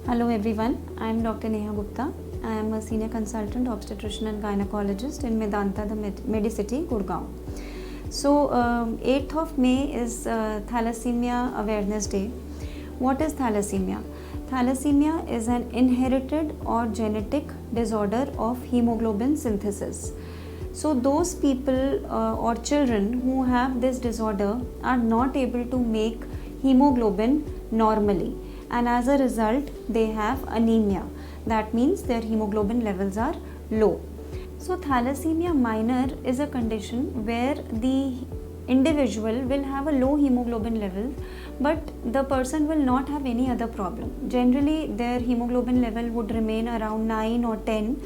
Hello everyone, I am Dr. Neha Gupta. I am a senior consultant obstetrician and gynecologist in Medanta, the Medicity, Gurgaon. So 8th of May is Thalassemia Awareness Day. What is thalassemia? Thalassemia is an inherited or genetic disorder of hemoglobin synthesis. So those people or children who have this disorder are not able to make hemoglobin normally, and as a result they have anemia. That means their hemoglobin levels are low. So thalassemia minor is a condition where the individual will have a low hemoglobin level, but the person will not have any other problem. Generally their hemoglobin level would remain around 9 or 10,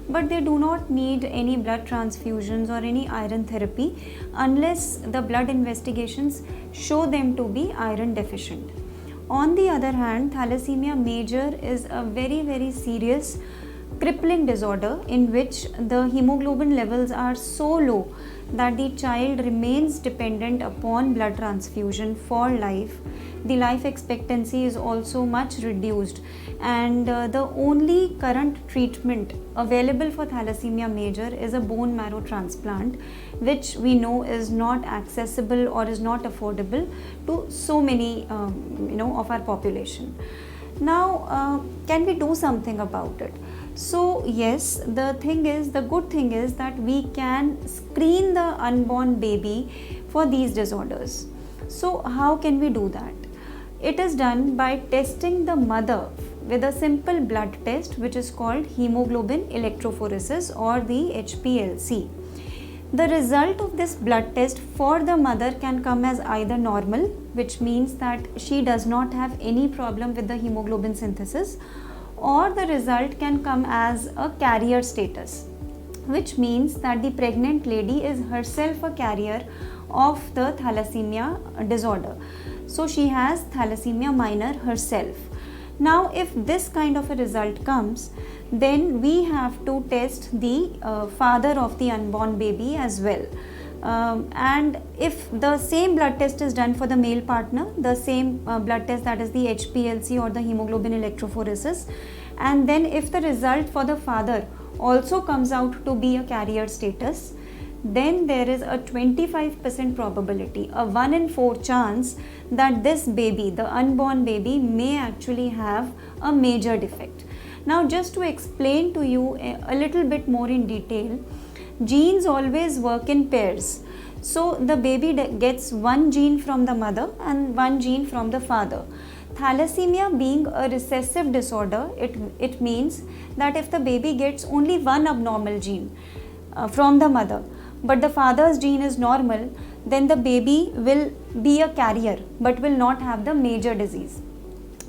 but they do not need any blood transfusions or any iron therapy unless the blood investigations show them to be iron deficient. On the other hand, thalassemia major is a very serious crippling disorder in which the hemoglobin levels are so low that the child remains dependent upon blood transfusion for life. The life expectancy is also much reduced, and the only current treatment available for thalassemia major is a bone marrow transplant, which we know is not accessible or is not affordable to so many of our population. Now can we do something about it? So yes, the good thing is that we can screen the unborn baby for these disorders. So how can we do that? It is done by testing the mother with a simple blood test which is called hemoglobin electrophoresis or the HPLC. The result of this blood test for the mother can come as either normal, which means that she does not have any problem with the hemoglobin synthesis, or the result can come as a carrier status, which means that the pregnant lady is herself a carrier of the thalassemia disorder. So she has thalassemia minor herself. Now if this kind of a result comes, then we have to test the father of the unborn baby as well. And if the same blood test is done for the male partner, the same blood test, that is the HPLC or the hemoglobin electrophoresis, and then if the result for the father also comes out to be a carrier status, then there is a 25% probability, a 1 in 4 chance that this baby, the unborn baby, may actually have a major defect. Now just to explain to you a little bit more in detail, genes always work in pairs. So the baby gets one gene from the mother and one gene from the father. Thalassemia being a recessive disorder, it means that if the baby gets only one abnormal gene from the mother, but the father's gene is normal, then the baby will be a carrier but will not have the major disease.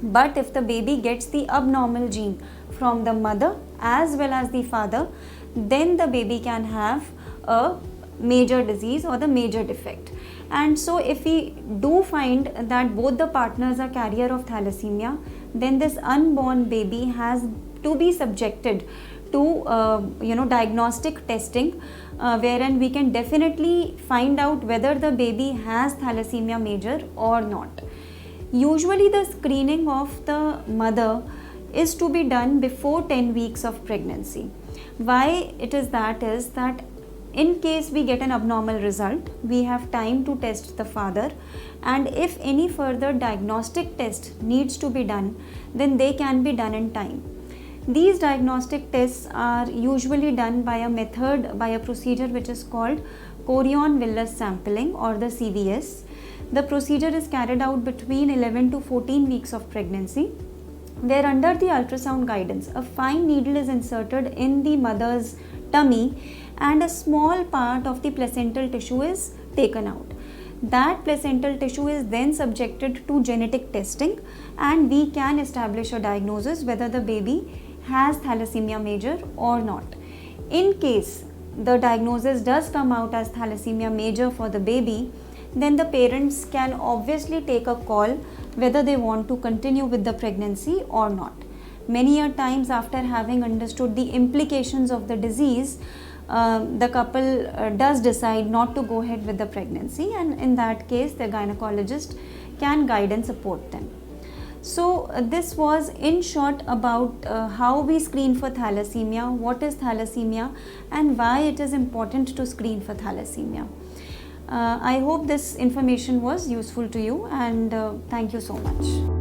But if the baby gets the abnormal gene from the mother as well as the father, then the baby can have a major disease or the major defect. And so if we do find that both the partners are carrier of thalassemia, then this unborn baby has to be subjected to diagnostic testing, wherein we can definitely find out whether the baby has thalassemia major or not. Usually the screening of the mother is to be done before 10 weeks of pregnancy. Why it is that in case we get an abnormal result, we have time to test the father, and if any further diagnostic test needs to be done, then they can be done in time. These diagnostic tests are usually done by a procedure which is called chorion-villus sampling or the CVS. The procedure is carried out between 11 to 14 weeks of pregnancy, where under the ultrasound guidance, a fine needle is inserted in the mother's tummy and a small part of the placental tissue is taken out. That placental tissue is then subjected to genetic testing, and we can establish a diagnosis whether the baby has thalassemia major or not. In case the diagnosis does come out as thalassemia major for the baby, then the parents can obviously take a call whether they want to continue with the pregnancy or not. Many a times after having understood the implications of the disease, the couple does decide not to go ahead with the pregnancy, and in that case the gynecologist can guide and support them. So this was in short about how we screen for thalassemia, what is thalassemia, and why it is important to screen for thalassemia. I hope this information was useful to you, and thank you so much.